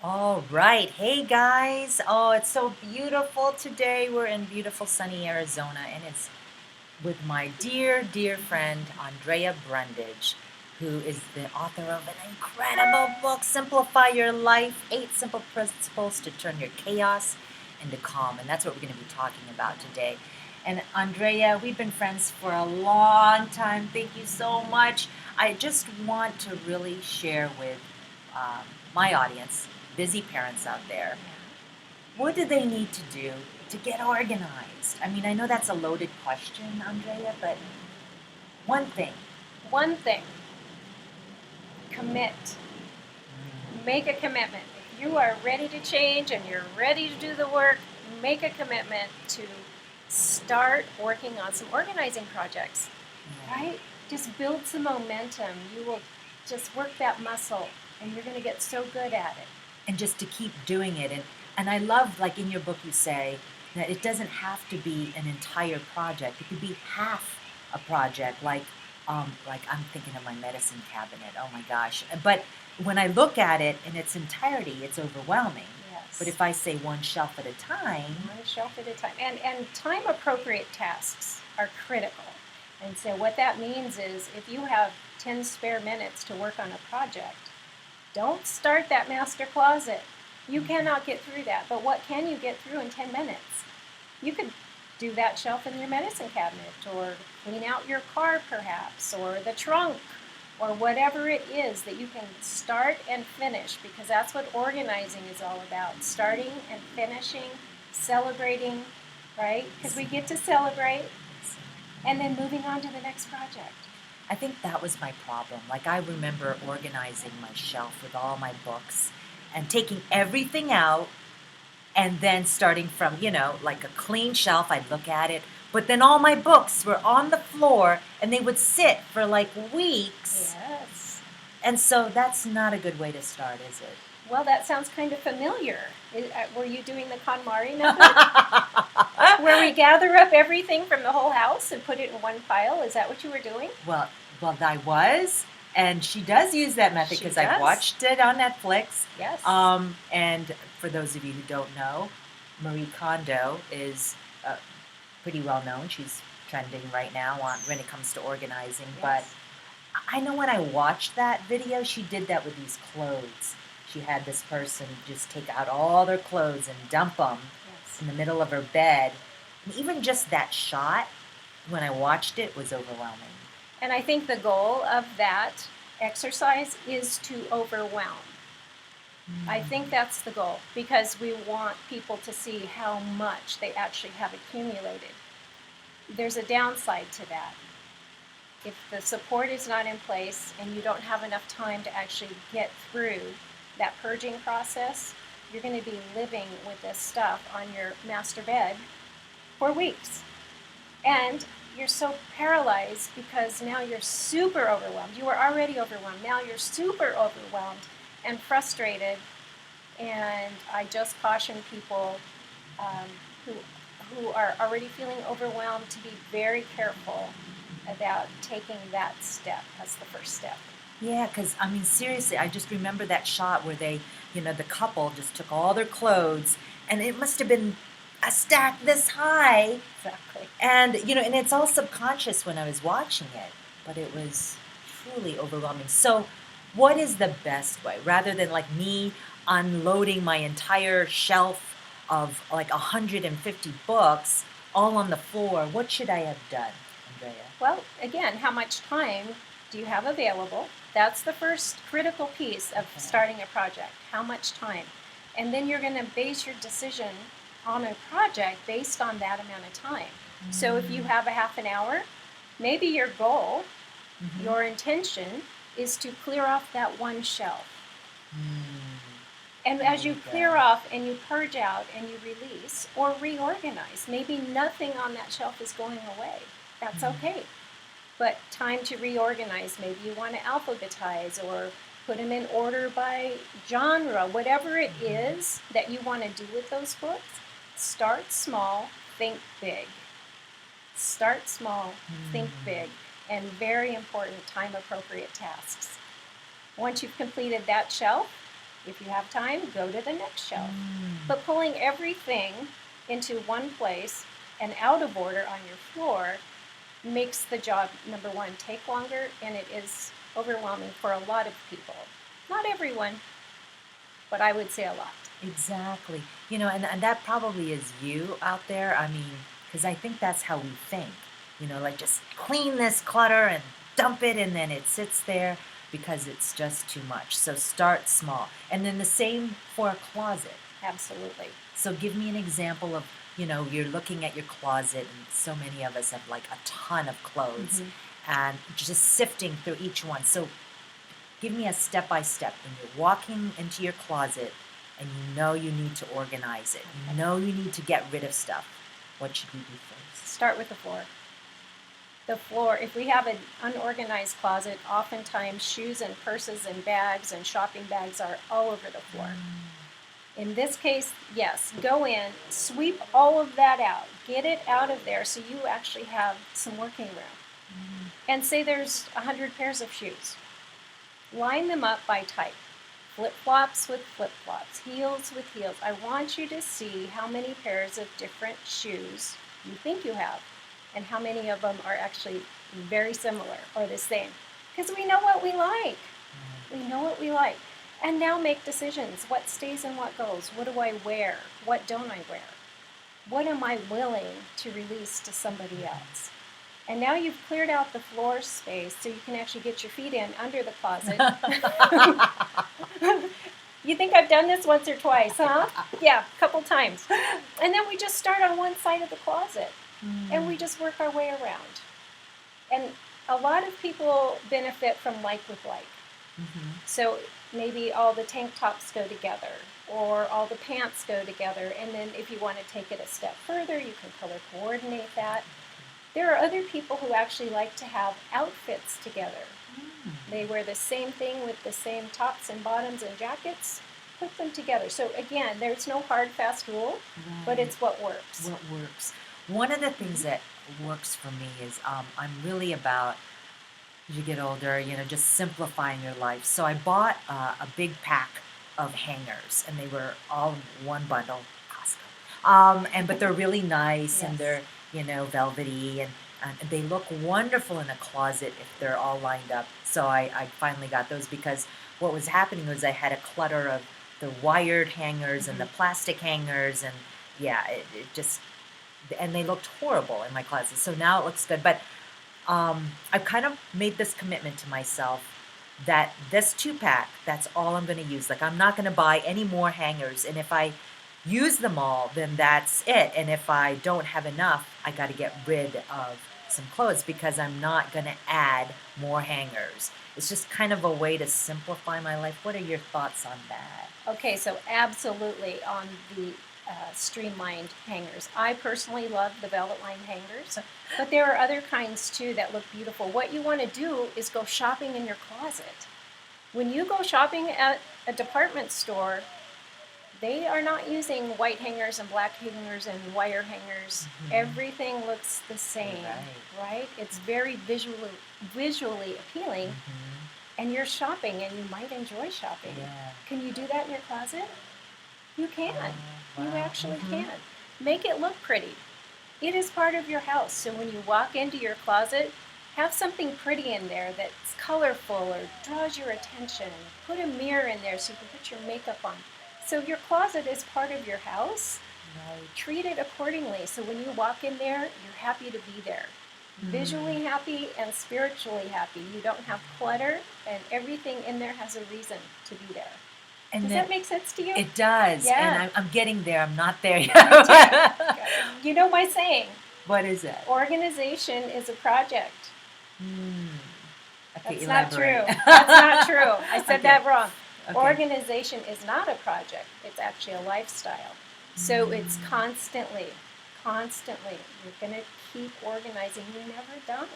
All right. Hey guys. Oh, it's so beautiful today. We're in beautiful sunny Arizona and it's with my dear, dear friend Andrea Brundage, who is the author of an incredible book, Simplify Your Life, 8 Simple Principles to Turn Your Chaos into Calm. And that's what we're going to be talking about today. And Andrea, we've been friends for a long time. Thank you so much. I just want to really share with um, my audience, busy parents out there, what do they need to do to get organized? I mean, I know that's a loaded question, Andrea, but one thing. One thing, commit. Make a commitment. If you are ready to change and you're ready to do the work, make a commitment to start working on some organizing projects, right? Just build some momentum. You will just work that muscle and you're going to get so good at it. And just to keep doing it. And I love, like in your book, you say that it doesn't have to be an entire project. It could be half a project, like I'm thinking of my medicine cabinet. Oh my gosh! But when I look at it in its entirety, it's overwhelming. Yes. But if I say one shelf at a time, One shelf at a time. And time appropriate tasks are critical. And so what that means is if you have 10 spare minutes to work on a project, don't start that master closet. You cannot get through that. But what can you get through in 10 minutes? You could do that shelf in your medicine cabinet, or clean out your car perhaps, or the trunk, or whatever it is that you can start and finish, because that's what organizing is all about. Starting and finishing, celebrating, right? Because we get to celebrate, and then moving on to the next project. I think that was my problem. Like, I remember organizing my shelf with all my books and taking everything out and then starting from, like a clean shelf. I'd look at it, but then all my books were on the floor and they would sit for like weeks. Yes. And so that's not a good way to start, is it? Well, that sounds kind of familiar. Were you doing the KonMari method? Where we gather up everything from the whole house and put it in one pile? Is that what you were doing? Well, I was, and she does use that method She because I does. watched it on Netflix. Yes. And for those of you who don't know, Marie Kondo is pretty well known. She's trending right now when it comes to organizing. Yes. But I know when I watched that video, she did that with these clothes. She had this person just take out all their clothes and dump them Yes. in the middle of her bed. And even just that shot, when I watched it, was overwhelming. And I think the goal of that exercise is to overwhelm. I think that's the goal, because we want people to see how much they actually have accumulated. There's a downside to that. If the support is not in place and you don't have enough time to actually get through that purging process, you're going to be living with this stuff on your master bed for weeks. And you're so paralyzed because now you're super overwhelmed. You were already overwhelmed. Now you're super overwhelmed and frustrated. And I just caution people who are already feeling overwhelmed to be very careful about taking that step as the first step. Yeah, because I mean, seriously, I just remember that shot where the couple just took all their clothes, and it must have been a stack this high. Exactly. And it's all subconscious when I was watching it, but it was truly overwhelming. So, what is the best way, rather than like me unloading my entire shelf of like 150 books all on the floor? What should I have done, Andrea? Well, again, how much time do you have available? That's the first critical piece of starting a project. How much time? And then you're going to base your decision on a project based on that amount of time. So if you have a half an hour, maybe your goal, your intention, is to clear off that one shelf. And as you clear off and you purge out and you release or reorganize, maybe nothing on that shelf is going away. That's okay. But time to reorganize. Maybe you want to alphabetize or put them in order by genre. Whatever it is that you want to do with those books, start small, think big. Start small, think big, and very important time-appropriate tasks. Once you've completed that shelf, If you have time, go to the next shelf. Mm. But pulling everything into one place and out of order on your floor makes the job, number one, take longer, and it is overwhelming for a lot of people. Not everyone, but I would say a lot. Exactly. And that probably is you out there. I mean, because I think that's how we think. Like just clean this clutter and dump it, and then it sits there because it's just too much. So start small. And then the same for a closet. Absolutely. So give me an example of, you're looking at your closet, and so many of us have like a ton of clothes, and just sifting through each one. So give me a step by step when you're walking into your closet and you need to organize it. You need to get rid of stuff. What should we do first? Start with the floor. The floor, if we have an unorganized closet, oftentimes shoes and purses and bags and shopping bags are all over the floor. In this case, yes, go in, sweep all of that out, get it out of there so you actually have some working room. And say there's 100 pairs of shoes. Line them up by type. Flip-flops with flip-flops, heels with heels. I want you to see how many pairs of different shoes you think you have and how many of them are actually very similar or the same. Because we know what we like. We know what we like. And now make decisions. What stays and what goes? What do I wear? What don't I wear? What am I willing to release to somebody else? And now you've cleared out the floor space so you can actually get your feet in under the closet. You think I've done this once or twice, huh? Yeah, a couple times. And then we just start on one side of the closet and we just work our way around. And a lot of people benefit from like with like. So maybe all the tank tops go together or all the pants go together. And then if you want to take it a step further, you can color coordinate that. There are other people who actually like to have outfits together. They wear the same thing with the same tops and bottoms and jackets. Put them together. So again, there's no hard, fast rule, but it's what works. What works. One of the things that works for me is I'm really about, as you get older, just simplifying your life. So I bought a big pack of hangers, and they were all in one bundle, Costco. But they're really nice, and they're velvety, and they look wonderful in a closet if they're all lined up. So I finally got those because what was happening was I had a clutter of the wired hangers and the plastic hangers, and it just, and they looked horrible in my closet. So now it looks good. But I've kind of made this commitment to myself that this 2-pack, that's all I'm going to use. Like, I'm not going to buy any more hangers. And if I use them all, then that's it. And if I don't have enough, I got to get rid of some clothes because I'm not going to add more hangers. It's just kind of a way to simplify my life. What are your thoughts on that? Okay, so absolutely on the streamlined hangers. I personally love the velvet lined hangers, but there are other kinds too that look beautiful. What you want to do is go shopping in your closet. When you go shopping at a department store, they are not using white hangers and black hangers and wire hangers. Everything looks the same, right? It's very visually appealing, and you're shopping, and you might enjoy shopping. Can you do that in your closet? You can. You actually can. Make it look pretty. It is part of your house. So when you walk into your closet, have something pretty in there that's colorful or draws your attention. Put a mirror in there so you can put your makeup on. So your closet is part of your house. Treat it accordingly. So when you walk in there, you're happy to be there. Visually happy and spiritually happy. You don't have clutter, and everything in there has a reason to be there. And does that make sense to you? It does. Yeah. And I'm getting there. I'm not there yet. You know my saying. What is it? Organization is a project. Okay, That's elaborate. not true. That's not true. I said that wrong. Okay. Organization is not a project. It's actually a lifestyle. So it's constantly. You're going to keep organizing. You're never done.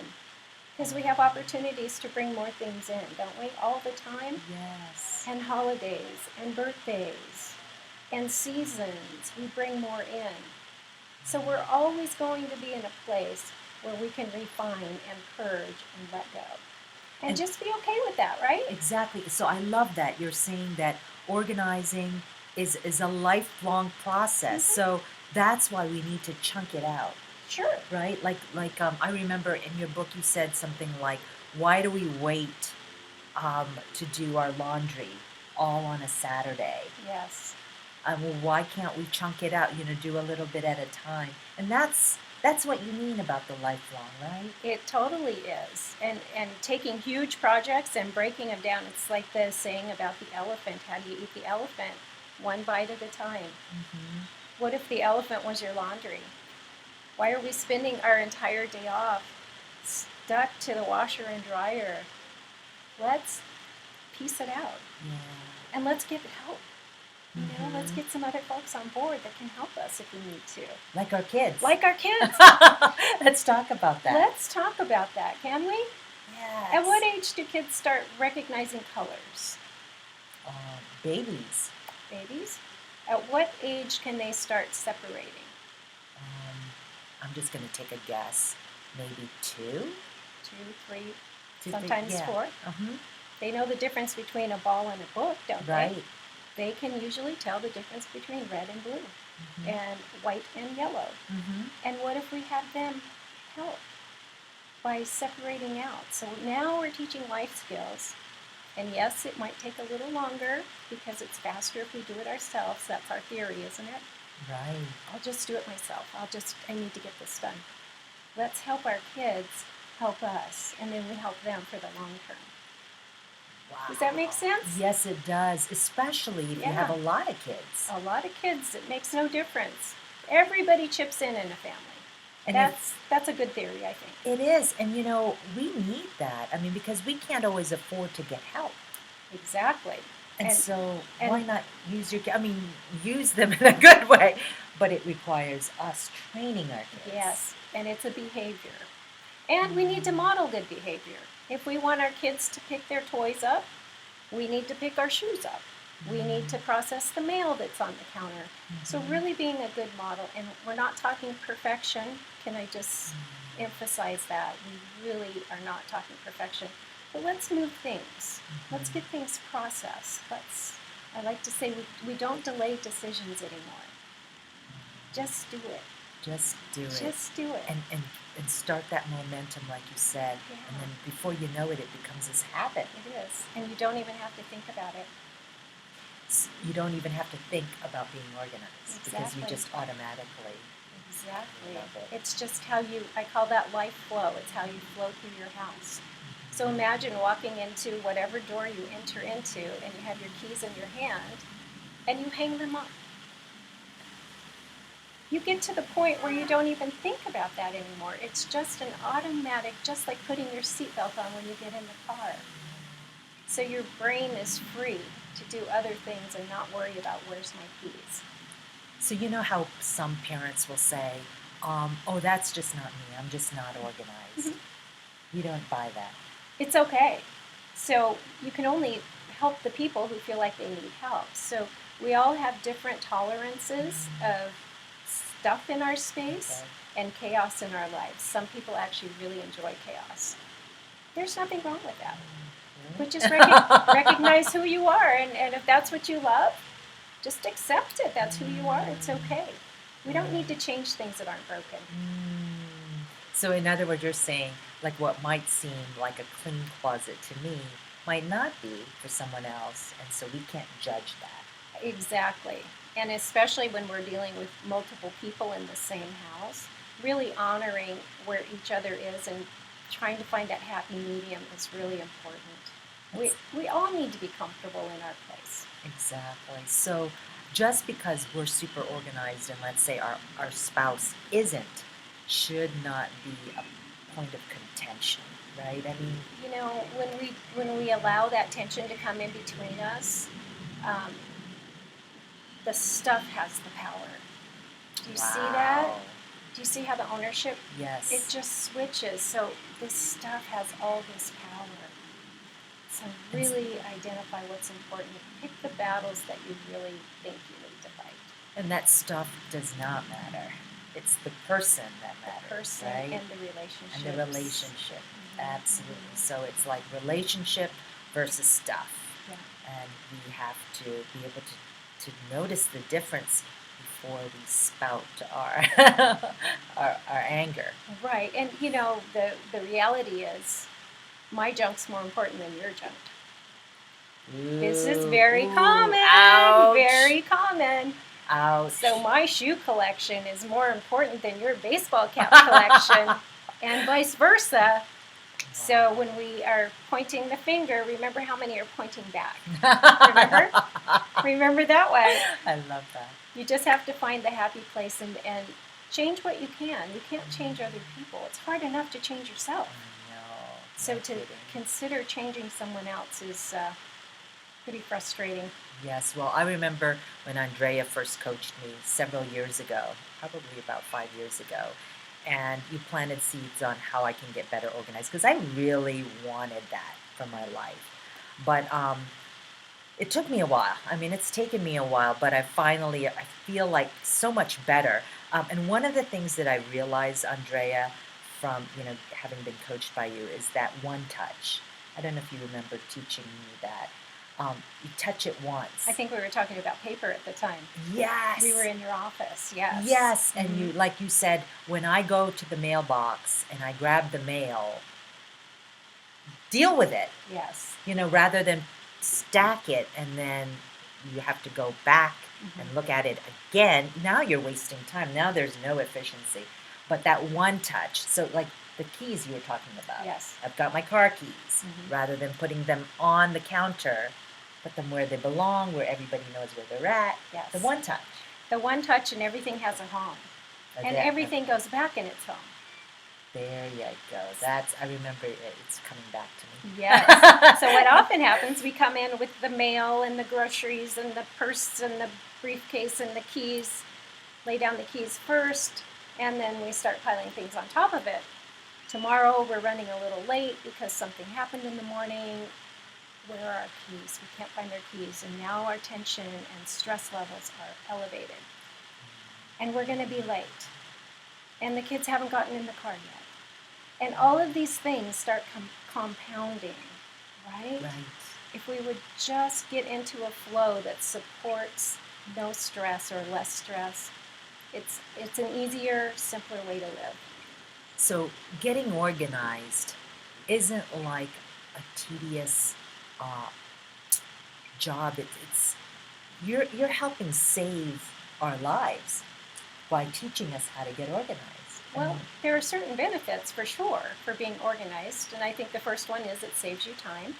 Because we have opportunities to bring more things in, don't we? All the time. Yes. And holidays and birthdays and seasons. We bring more in. So we're always going to be in a place where we can refine and purge and let go. And just be okay with that, right? Exactly. So I love that. You're saying that organizing is a lifelong process. Mhm. So that's why we need to chunk it out, Sure. right? I remember in your book you said something like, "Why do we wait to do our laundry all on a Saturday? Yes. Well, why can't we chunk it out? Do a little bit at a time." And that's what you mean about the lifelong, right? It totally is. And taking huge projects and breaking them down. It's like the saying about the elephant. How do you eat the elephant? One bite at a time. Mm-hmm. What if the elephant was your laundry? Why are we spending our entire day off stuck to the washer and dryer? Let's piece it out Yeah. and let's get help. Let's Mm-hmm. get some other folks on board that can help us if we need to. Like our kids. Like our kids. Let's talk about that. Let's talk about that, can we? Yes. At what age do kids start recognizing colors? Babies. Babies? At what age can they start separating? I'm just going to take a guess. Maybe 2? 2, 3, 2, 3, sometimes yeah. 4. Uh-huh. They know the difference between a ball and a book, don't Right. they? They can usually tell the difference between red and blue, Mm-hmm. and white and yellow. Mm-hmm. And what if we have them help by separating out? So now we're teaching life skills. And yes, it might take a little longer because it's faster if we do it ourselves. That's our theory, isn't it? Right. I'll just do it myself. I need to get this done. Let's help our kids help us, and then we help them for the long term. Wow. Does that make sense? Yes, it does, especially if you have a lot of kids. A lot of kids, it makes no difference. Everybody chips in a family. And that's a good theory, I think. it is. And we need that. I mean, because we can't always afford to get help. Exactly. And so why not use use them in a good way? But it requires us training our kids. Yes, and it's a behavior. And we need to model good behavior. If we want our kids to pick their toys up, we need to pick our shoes up. We need to process the mail that's on the counter. Mm-hmm. So really being a good model, and we're not talking perfection. Can I just emphasize that? We really are not talking perfection. But let's move things. Let's get things processed. I like to say we don't delay decisions anymore. Just do it. Just do it. Just do it. And start that momentum, like you said. Yeah. And then before you know it, it becomes this habit. It is. And you don't even have to think about it. You don't even have to think about being organized. Exactly. Because you just automatically Exactly. love it. It's just I call that life flow. It's how you flow through your house. So imagine walking into whatever door you enter into, and you have your keys in your hand, and you hang them up. You get to the point where you don't even think about that anymore. It's just an automatic, just like putting your seatbelt on when you get in the car. So your brain is free to do other things and not worry about where's my keys. So you know how some parents will say, oh, that's just not me. I'm just not organized. You don't buy that. It's okay. So you can only help the people who feel like they need help. So we all have different tolerances of stuff in our space and chaos in our lives. Some people actually really enjoy chaos. There's nothing wrong with that. But just recognize who you are, and if that's what you love, just accept it. That's who you are. It's okay. We don't need to change things that aren't broken. So in other words, you're saying, like, what might seem like a clean closet to me might not be for someone else, and so we can't judge that. Exactly. And especially when we're dealing with multiple people in the same house, really honoring where each other is and trying to find that happy medium is really important. We all need to be comfortable in our place. Exactly. So just because we're super organized and let's say our spouse isn't, should not be a point of contention, right? I mean, when we allow that tension to come in between us, the stuff has the power. Do you see that? Do you see how the ownership? Yes. It just switches. So this stuff has all this power. So really identify what's important. Pick the battles that you really think you need to fight. And that stuff does not matter. It's the person that matters, the person, right? And the relationship. And the relationship, absolutely. So it's like relationship versus stuff. Yeah. and we have to be able to notice the difference before we spout our our anger. Right. And the reality is my junk's more important than your junk. This is very common. Ouch. Very common. Ouch. So my shoe collection is more important than your baseball cap collection, and vice versa. So when we are pointing the finger, remember how many are pointing back. Remember? Remember that way. I love that. You just have to find the happy place and change what you can. You can't change other people. It's hard enough to change yourself. No. So to consider changing someone else is pretty frustrating. Yes, well, I remember when Andrea first coached me several years ago, probably about 5 years ago, and you planted seeds on how I can get better organized because I really wanted that for my life. But it took me a while. I mean, it's taken me a while, but I feel like so much better. And one of the things that I realized, Andrea, from having been coached by you, is that one touch. I don't know if you remember teaching me that. You touch it once. I think we were talking about paper at the time. Yes. We were in your office, yes. Yes, and you, like you said, when I go to the mailbox and I grab the mail, deal with it. Yes. Rather than stack it and then you have to go back and look at it again. Now you're wasting time. Now there's no efficiency. But that one touch, so like the keys you were talking about. Yes. I've got my car keys. Rather than putting them on the counter, put them where they belong, where everybody knows where they're at. Yes. The one touch. The one touch, and everything has a home. And everything goes back in its home. There you go. I remember it's coming back to me. Yes. So what often happens, we come in with the mail and the groceries and the purse and the briefcase and the keys, lay down the keys first, and then we start piling things on top of it. Tomorrow we're running a little late because something happened in the morning. Where are our keys? We can't find our keys. And now our tension and stress levels are elevated. And we're going to be late. And the kids haven't gotten in the car yet. And all of these things start compounding, right? Right. If we would just get into a flow that supports no stress or less stress, it's an easier, simpler way to live. So getting organized isn't like a tedious job. You're helping save our lives by teaching us how to get organized. Well, there are certain benefits for sure for being organized, and I think the first one is it saves you time.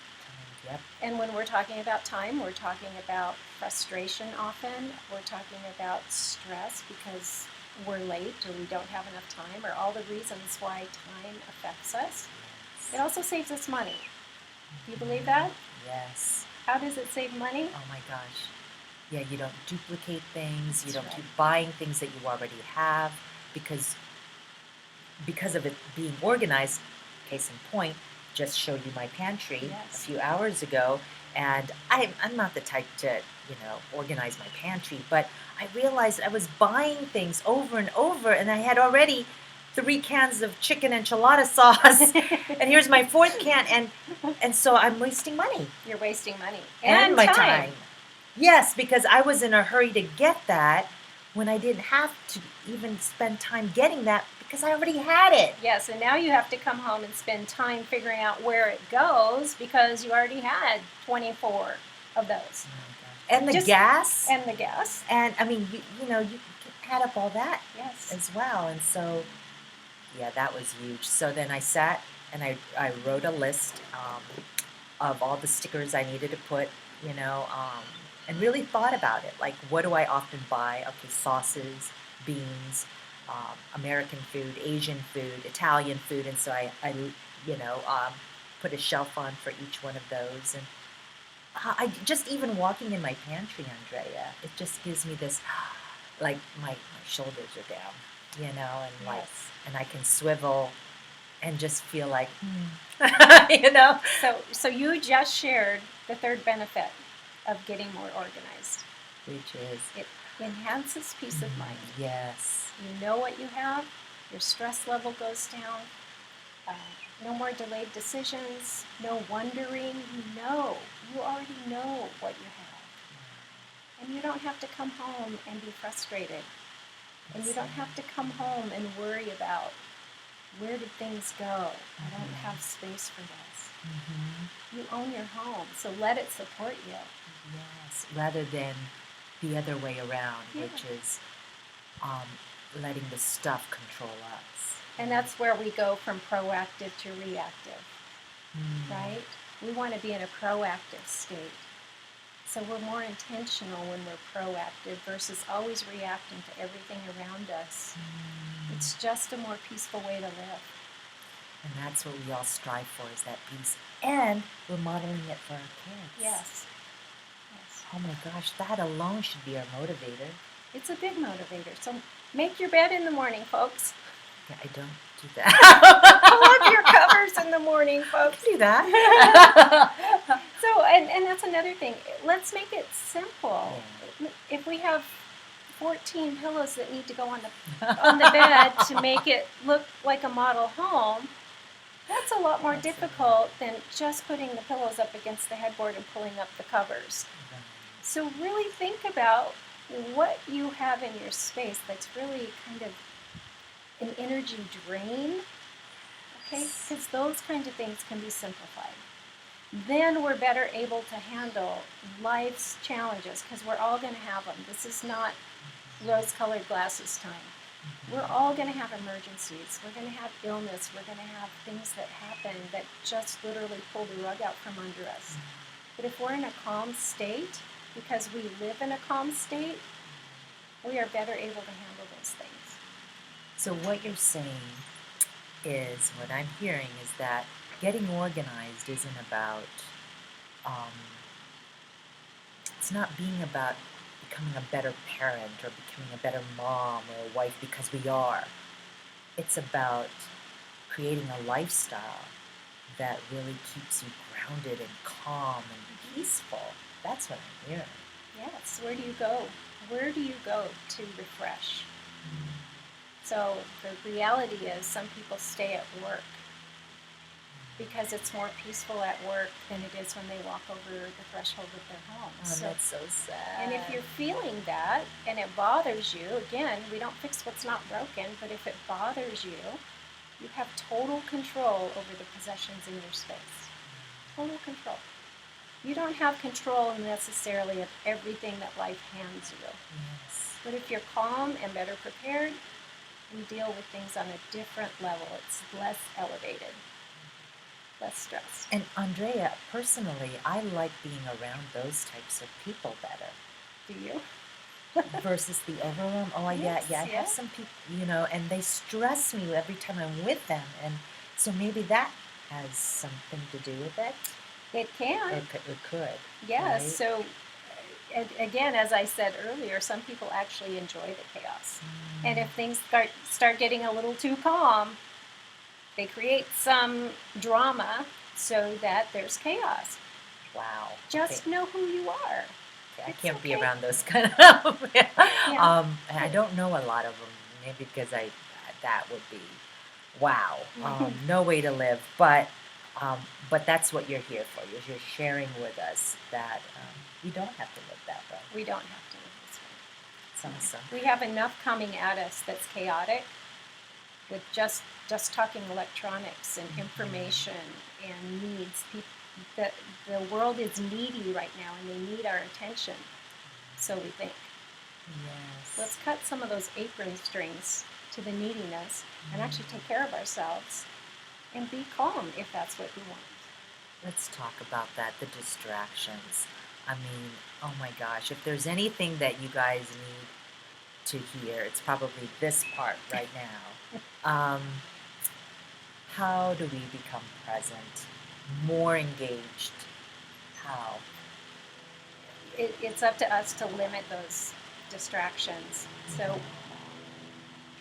Yep. And when we're talking about time, we're talking about frustration often. We're talking about stress because we're late or we don't have enough time, or all the reasons why time affects us. Yes. It also saves us money. Do you believe that? Yes. How does it save money? Oh my gosh. Yeah, you don't duplicate things. You That's don't right. keep buying things that you already have because of it being organized. Case in point, just showed you my pantry Yes. a few hours ago, and I'm not the type to organize my pantry, but I realized I was buying things over and over, and I had already 3 cans of chicken enchilada sauce, and here's my 4th can, and so I'm wasting money. You're wasting money. And my time. Yes, because I was in a hurry to get that when I didn't have to even spend time getting that because I already had it. Yes, and now you have to come home and spend time figuring out where it goes because you already had 24 of those. And the gas. And the gas. And I mean, you can add up all that Yes. as well. And so, yeah, that was huge. So then I sat and I wrote a list of all the stickers I needed to put, and really thought about it. Like, what do I often buy? Okay, sauces, beans, American food, Asian food, Italian food. And so I put a shelf on for each one of those. And I just even walking in my pantry, Andrea, it just gives me this, like my shoulders are down, and like, Yes. and I can swivel and just feel like, So you just shared the third benefit of getting more organized. Which is, It enhances peace of mind. yes. You know what you have. Your stress level goes down. No more delayed decisions, no wondering. You already know what you have. And you don't have to come home and be frustrated. And you don't have to come home and worry about, where did things go? I don't have space for this. You own your home, so let it support you. Yes, rather than the other way around, which is letting the stuff control us. And that's where we go from proactive to reactive, right? We want to be in a proactive state. So we're more intentional when we're proactive versus always reacting to everything around us. It's just a more peaceful way to live. And that's what we all strive for, is that peace. And we're modeling it for our kids. Yes. Oh my gosh, that alone should be our motivator. It's a big motivator. So make your bed in the morning, folks. Yeah, I don't do that. Pull up your covers in the morning, folks. Do that. So, and that's another thing. Let's make it simple. Yeah. If we have 14 pillows that need to go on the bed to make it look like a model home, that's a lot more difficult than just putting the pillows up against the headboard and pulling up the covers. So really think about what you have in your space that's really kind of an energy drain, okay? Because those kinds of things can be simplified. Then we're better able to handle life's challenges, because we're all going to have them. This is not rose-colored glasses time. We're all going to have emergencies. We're going to have illness. We're going to have things that happen that just literally pull the rug out from under us. But if we're in a calm state, because we live in a calm state, we are better able to handle those things. So what you're saying is, what I'm hearing is that getting organized isn't about, it's not being about becoming a better parent or becoming a better mom or a wife, because we are. It's about creating a lifestyle that really keeps you grounded and calm and peaceful. That's what I'm hearing. Yes, where do you go? Where do you go to refresh? So the reality is, some people stay at work because it's more peaceful at work than it is when they walk over the threshold of their home. Oh, so, that's so sad. And if you're feeling that and it bothers you, again, we don't fix what's not broken, but if it bothers you, you have total control over the possessions in your space. Total control. You don't have control necessarily of everything that life hands you. Yes. But if you're calm and better prepared, you deal with things on a different level. It's less elevated, less stressed. And Andrea, personally, I like being around those types of people better. Do you? Versus the overwhelm. Oh, yes, yeah. I have some people, and they stress me every time I'm with them. And so maybe that has something to do with it. It can. It could. Yeah, right? So again, as I said earlier, some people actually enjoy the chaos. And if things start getting a little too calm, they create some drama so that there's chaos. Wow. Just know who you are. I can't be around those kind of. Yeah. And I don't know a lot of them, maybe because that would be wow. No way to live, but that's what you're here for. You're sharing with us that we don't have to live that way. We don't have to live this way. It's awesome. We have enough coming at us that's chaotic, with just talking electronics and information and needs. The world is needy right now, and they need our attention. So we think. Yes. Let's cut some of those apron strings to the neediness and actually take care of ourselves and be calm if that's what we want. Let's talk about that, the distractions. I mean, oh my gosh, if there's anything that you guys need to hear, it's probably this part right now. How do we become present, more engaged? How? It's up to us to limit those distractions. So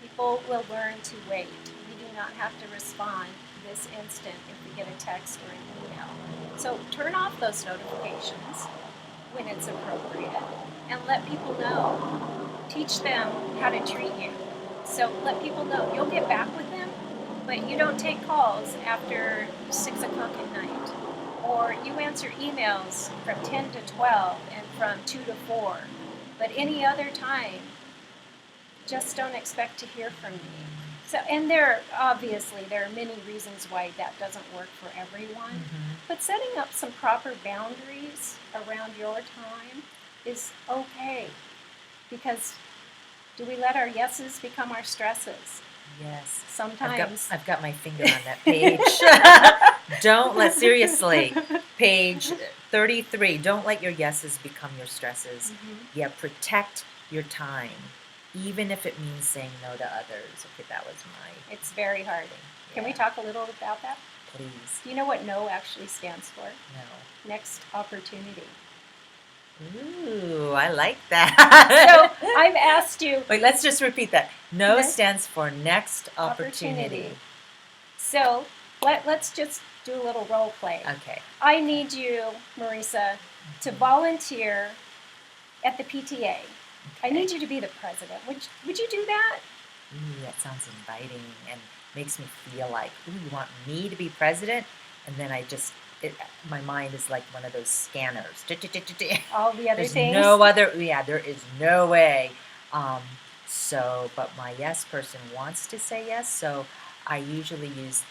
people will learn to wait. We do not have to respond this instant if we get a text or an email. So turn off those notifications when it's appropriate and let people know. Teach them how to treat you. So let people know you'll get back with them but you don't take calls after 6 o'clock at night. Or you answer emails from 10 to 12 and from 2 to 4. But any other time, just don't expect to hear from me. So, and there are many reasons why that doesn't work for everyone. Mm-hmm. But setting up some proper boundaries around your time is okay. Because do we let our yeses become our stresses? Yes. Sometimes. I've got my finger on that page. Seriously, page 33. Don't let your yeses become your stresses. Mm-hmm. Yeah, protect your time, even if it means saying no to others. Okay, that was my. It's very hard. Yeah. Can we talk a little about that? Please. Do you know what no actually stands for? No. Next opportunity. Ooh, I like that. So I've asked you. Wait, let's just repeat that. No stands for next opportunity. So let's just do a little role play. Okay. I need you, Marissa, to volunteer at the PTA. Okay. I need you to be the president. Would you do that? Ooh, that sounds inviting and makes me feel like, ooh, you want me to be president? And then my mind is like one of those scanners. All the other things. There is no way. But my yes person wants to say yes, so I usually use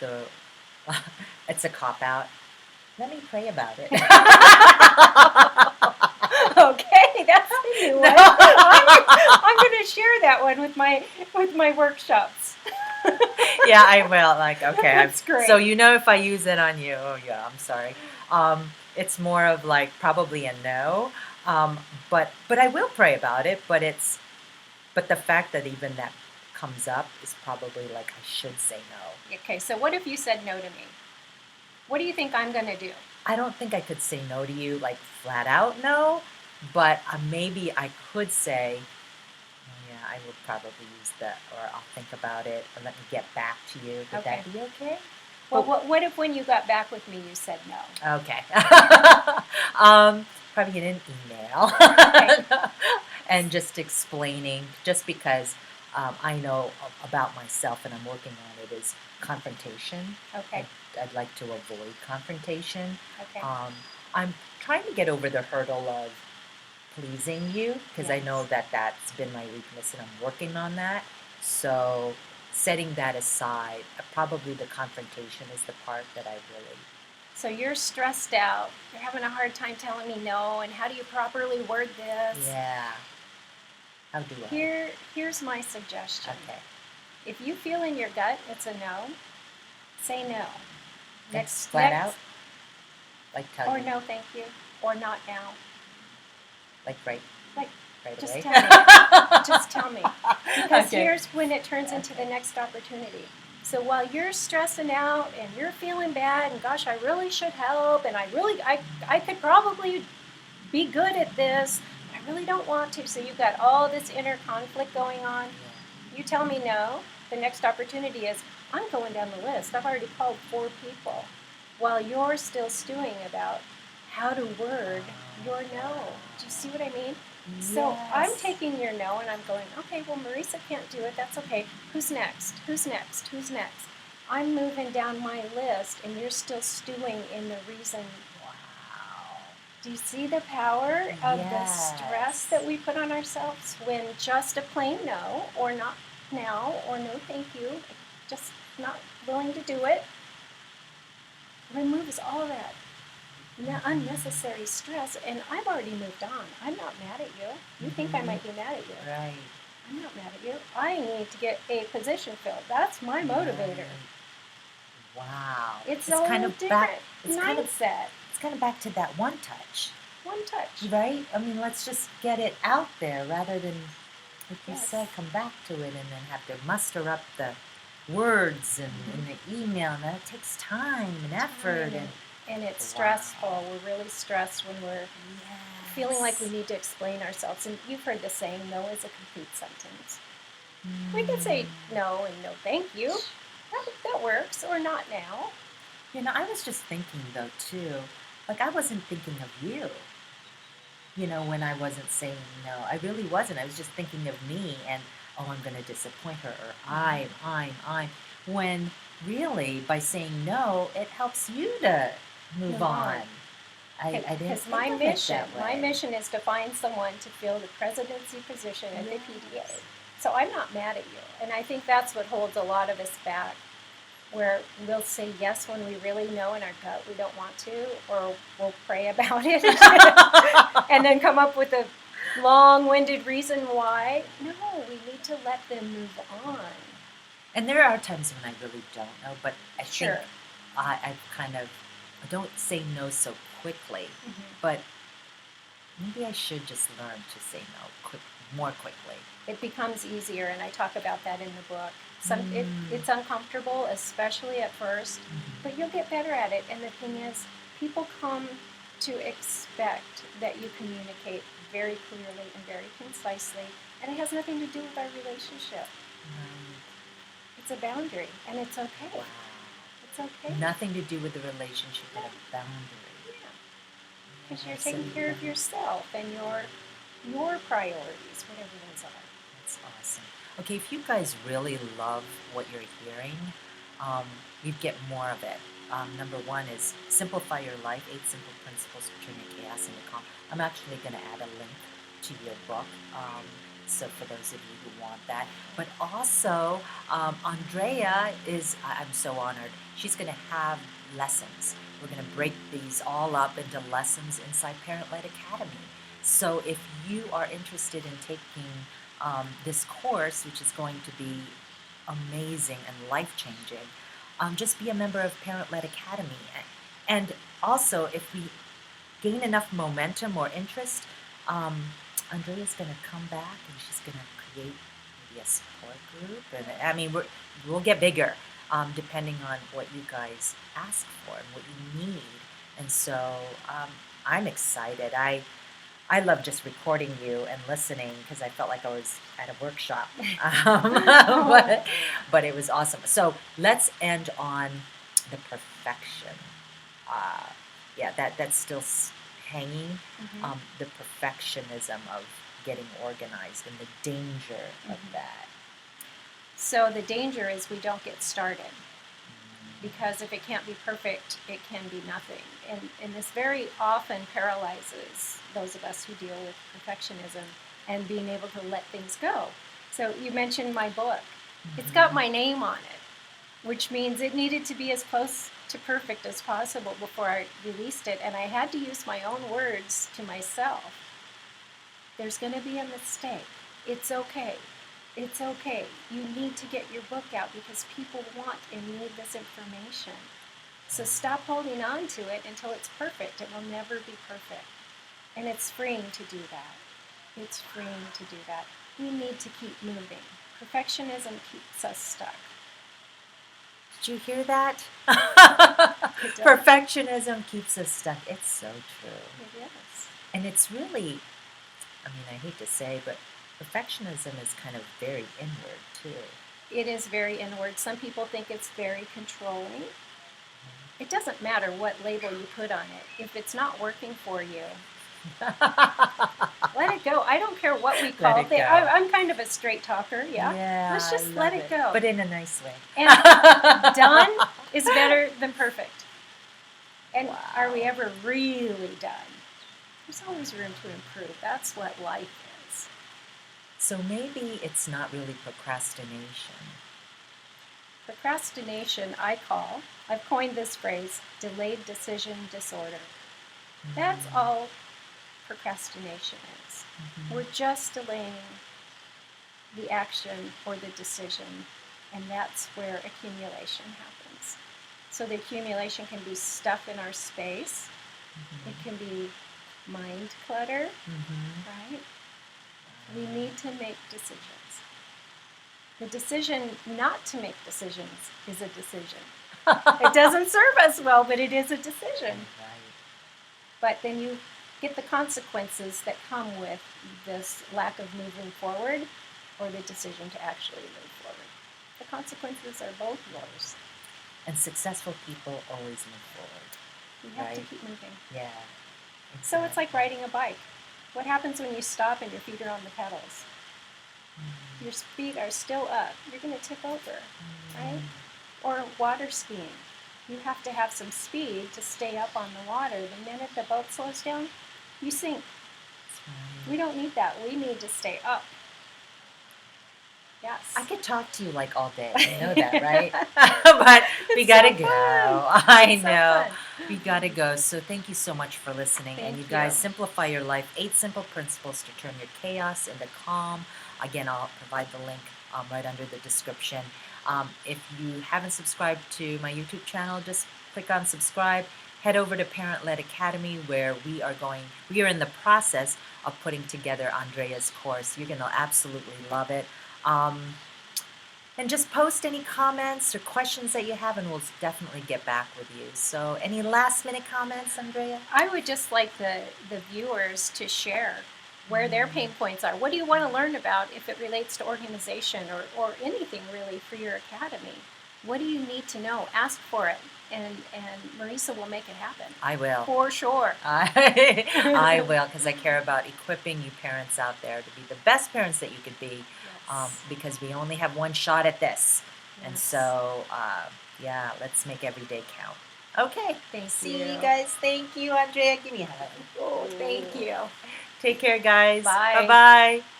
it's a cop-out. Let me pray about it. Okay, that's a new one. I'm going to share that one with my workshops. Yeah, I will. Like, okay, that's great. So if I use it on you, oh yeah, I'm sorry. It's more of like probably a no. But I will pray about it. But the fact that even that comes up is probably like I should say no. Okay, so what if you said no to me? What do you think I'm going to do? I don't think I could say no to you, like flat out no, but maybe I could say, oh, yeah, I would probably use that, or I'll think about it, or let me get back to you. Would that be okay? Well, what if when you got back with me, you said no? Okay. Probably get an email. Okay. And just explaining, just because I know about myself and I'm working on it, is confrontation. Okay. I'd like to avoid confrontation. Okay. I'm trying to get over the hurdle of pleasing you, because I know that that's been my weakness and I'm working on that. So setting that aside, probably the confrontation is the part that I really... So you're stressed out. You're having a hard time telling me no, and how do you properly word this? Yeah. How do I? Here's my suggestion. Okay. If you feel in your gut it's a no, say no. Flat out? Like tell or you? Or no, thank you. Or not now. Like right just away? Tell me. Just tell me. Because here's when it turns into the next opportunity. So while you're stressing out and you're feeling bad and gosh, I really should help and I could probably be good at this, but I really don't want to. So you've got all this inner conflict going on. You tell me no. The next opportunity is I'm going down the list. I've already called 4 people while you're still stewing about how to word your no. Do you see what I mean? Yes. So I'm taking your no and I'm going, okay, well, Marissa can't do it. That's okay. Who's next? Who's next? Who's next? I'm moving down my list and you're still stewing in the reason. Wow. Do you see the power of the stress that we put on ourselves when just a plain no, or not now, or no thank you, just not willing to do it, removes all that unnecessary stress, and I've already moved on. I'm not mad at you. You think I might be mad at you. Right. I'm not mad at you. I need to get a position filled. That's my motivator. Wow. It's a kind of different mindset. It's kind of back to that one touch. One touch. Right? I mean, let's just get it out there rather than, like you said, come back to it and then have to muster up the words and the email. And that takes time and effort. And it's stressful. We're really stressed when we're feeling like we need to explain ourselves. And you've heard the saying, no is a complete sentence. We can say no and no thank you. That works. Or not now. I was just thinking, though, too, like I wasn't thinking of you, when I wasn't saying no. I really wasn't. I was just thinking of me and, oh, I'm going to disappoint her, or I'm. when really by saying no, it helps you to move on. I didn't Because think my of mission, it that my way. mission is to find someone to fill the presidency position at the PDA. Yes. So I'm not mad at you, and I think that's what holds a lot of us back, where we'll say yes when we really know in our gut we don't want to, or we'll pray about it and then come up with a long-winded reason why. No, we need to let them move on. And there are times when I really don't know, but I Sure. think I don't say no so quickly, Mhm. but maybe I should just learn to say no more quickly. It becomes easier, and I talk about that in the book. Mm. It's uncomfortable, especially at first, but you'll get better at it. And the thing is, people come to expect that you communicate very clearly and very concisely, and it has nothing to do with our relationship. Right. It's a boundary, and it's okay. Wow. It's okay. Nothing to do with the relationship, but a boundary. Yeah, because you're taking care of yourself and your priorities, whatever those are. That's awesome. Okay, if you guys really love what you're hearing, you'd get more of it. Number one is Simplify Your Life, 8 Simple Principles to Turn Your Chaos into Calm. I'm actually going to add a link to your book, so for those of you who want that. But also, Andrea I'm so honored, she's going to have lessons. We're going to break these all up into lessons inside Parent-Led Academy. So if you are interested in taking this course, which is going to be amazing and life-changing, just be a member of Parent-Led Academy. And also, if we gain enough momentum or interest, Andrea's going to come back and she's going to create maybe a support group. And I mean, we'll get bigger depending on what you guys ask for and what you need. And so I'm excited. I love just recording you and listening because I felt like I was at a workshop. But it was awesome. So let's end on the perfection. Yeah, that's still hanging. The perfectionism of getting organized and the danger of that. So the danger is we don't get started, because if it can't be perfect, it can be nothing. And this very often paralyzes those of us who deal with perfectionism and being able to let things go. So you mentioned my book. It's got my name on it, which means it needed to be as close to perfect as possible before I released it. And I had to use my own words to myself. There's going to be a mistake. It's okay. It's okay. You need to get your book out because people want and need this information. So stop holding on to it until it's perfect. It will never be perfect. And it's freeing to do that. It's freeing to do that. We need to keep moving. Perfectionism keeps us stuck. Did you hear that? It does. Perfectionism keeps us stuck. It's so true. It is. And it's really, I mean, I hate to say, but perfectionism is kind of very inward too. It is very inward. Some people think it's very controlling. It doesn't matter what label you put on it. If it's not working for you, let it go. I don't care what we call it. I'm kind of a straight talker, yeah. Let's just let it go. But in a nice way. And done is better than perfect. And are we ever really done? There's always room to improve. That's what life is. So maybe it's not really procrastination. Procrastination, I've coined this phrase, delayed decision disorder. That's all procrastination is. We're just delaying the action or the decision, and that's where accumulation happens. So the accumulation can be stuff in our space. It can be mind clutter, right? We need to make decisions. The decision not to make decisions is a decision. It doesn't serve us well, but it is a decision. Right. But then you get the consequences that come with this lack of moving forward or the decision to actually move forward. The consequences are both yours. And successful people always move forward. You have to keep moving. Yeah. Exactly. So it's like riding a bike. What happens when you stop and your feet are on the pedals? Your feet are still up. You're going to tip over, right? Or water skiing. You have to have some speed to stay up on the water. The minute the boat slows down, you sink. We don't need that. We need to stay up. Yes. I could talk to you like all day. You know that, right? But we gotta go. I know. We gotta go. So thank you so much for listening. And you guys, simplify your life. 8 simple principles to turn your chaos into calm. Again, I'll provide the link right under the description. If you haven't subscribed to my YouTube channel, just click on subscribe. Head over to Parent Led Academy, where we are in the process of putting together Andrea's course. You're gonna absolutely love it. And just post any comments or questions that you have, and we'll definitely get back with you. So, any last minute comments, Andrea? I would just like the viewers to share where their pain points are. What do you want to learn about if it relates to organization or anything really for your academy? What do you need to know? Ask for it, and Marissa will make it happen. I will. For sure. I will, because I care about equipping you parents out there to be the best parents that you could be, because we only have one shot at this. Yes. And so, yeah, let's make every day count. Okay. See you guys. Thank you, Andrea. Give me a hug. Oh, thank you. Take care, guys. Bye. Bye-bye.